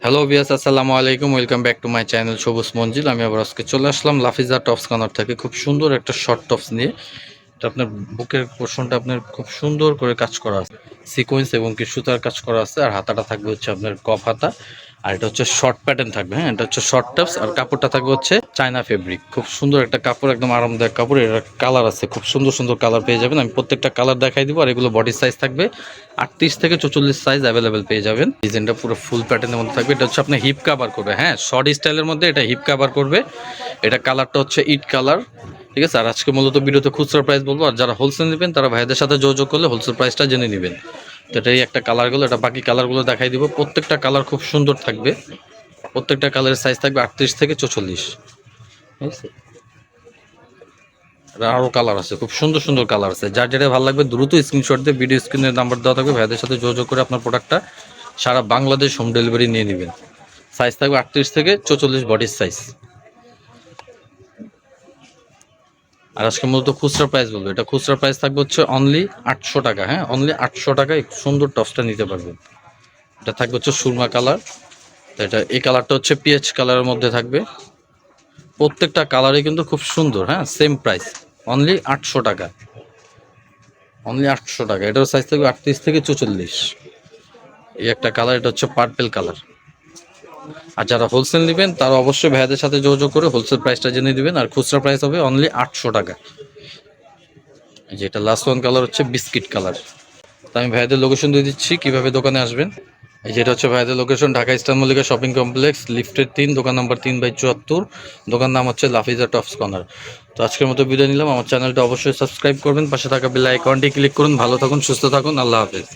Hello viewers, আসসালামু আলাইকুম। Welcome back to my channel সবুজ মঞ্জিল। আমি আবার আজকে চলে আসলাম লাফিজা টপস কর্নার থেকে খুব সুন্দর একটা শর্ট টপস নিয়ে। এটা আপনার বুকের পোর্শনটা আপনার খুব সুন্দর করে কাজ করা আছে, সিকোয়েন্স এবং কি সুতার কাজ করা আছে। আর হাতাটা থাকবে হচ্ছে আপনার কফ হাতা, আর এটা হচ্ছে শর্ট প্যাটার্ন থাকবে। হ্যাঁ, এটা হচ্ছে শর্ট টপস, আর কাপড়টা থাকবে হচ্ছে চায়না ফেব্রিক। খুব সুন্দর একটা কাপড়, একদম আরামদায়ক কাপড়। এর কালার আছে, খুব সুন্দর সুন্দর কালার পেয়ে যাবেন। আমি প্রত্যেকটা কালার দেখাই দিব। আর এগুলো বডি সাইজ থাকবে 38 থেকে 44 সাইজ অ্যাভেলেবেল পেয়ে যাবেন। ডিজাইনটা পুরো ফুল প্যাটার্নের মধ্যে থাকবে। এটা হচ্ছে আপনার হিপ কাভার করবে। হ্যাঁ, শর্ট স্টাইলের মধ্যে এটা হিপ কাভার করবে। এটা কালারটা হচ্ছে ইট কালার, ঠিক আছে। আর আজকে মূলত ভিডিওতে খুচরা প্রাইস বলবো, আর যারা হোলসেল নেবেন তারা ভাইদের সাথে যোগাযোগ করলে হোলসেল প্রাইসটা জেনে নেবেন। তো এটাই একটা কালারগুলো, এটা বাকি কালারগুলো দেখাই দিব। প্রত্যেকটা কালার খুব সুন্দর থাকবে। প্রত্যেকটা কালারের সাইজ থাকবে 38 থেকে 44, ঠিক আছে। আরও কালার আছে, খুব সুন্দর সুন্দর কালার আছে। যার যেটা ভালো লাগবে দ্রুত স্ক্রিনশট দিয়ে ভিডিও স্ক্রিনের নাম্বার দেওয়া থাকবে, ভাইদের সাথে যোগাযোগ করে আপনার প্রোডাক্টটা সারা বাংলাদেশ হোম ডেলিভারি নিয়ে নেবেন। সাইজ থাকবে 38 থেকে 44 বডির সাইজ। আর আজকে মূলত খুচরা প্রাইস বলবো। এটা খুচরা প্রাইস থাকবে হচ্ছে অনলি 800 টাকা। হ্যাঁ, অনলি 800 টাকায় সুন্দর টপসটা নিতে পারবেন। এটা থাকবে হচ্ছে সুরমা কালার। তো এটা এই কালারটা হচ্ছে পিএইচ কালারের মধ্যে থাকবে। প্রত্যেকটা কালারই কিন্তু খুব সুন্দর। হ্যাঁ, সেম প্রাইস, অনলি 800 টাকা। অনলি 800 টাকা। এটার সাইজ থাকবে 38 থেকে 44। এই একটা কালার, এটা হচ্ছে পার্পেল কালার। আর যারা হোলসেল নেবেন তারা অবশ্যই ভাইয়াদের সাথে যোগাযোগ করে হোলসেল প্রাইসটা জেনে দিবেন। আর খুচরা প্রাইস হবে অনলি 800 টাকা। যেটা লাস্ট ওয়ান কালার হচ্ছে বিস্কিট কালার। তো আমি ভাইয়াদের লোকেশন দিয়ে দিচ্ছি কিভাবে দোকানে আসবেন। এই যেটা হচ্ছে ভাইয়াদের location, Dhaka eastern Mallika shopping complex, লিফটের 3, দোকান নাম্বার 3/74। দোকান নাম হচ্ছে লাফিজা টপস কর্নার। তো আজকের মতো বিদায় নিলাম। আমার চ্যানেলটা অবশ্যই সাবস্ক্রাইব করবেন, পাশে থাকা বেল আইকনটি ক্লিক করুন। ভালো থাকুন, সুস্থ থাকুন, আল্লাহ হাফেজ।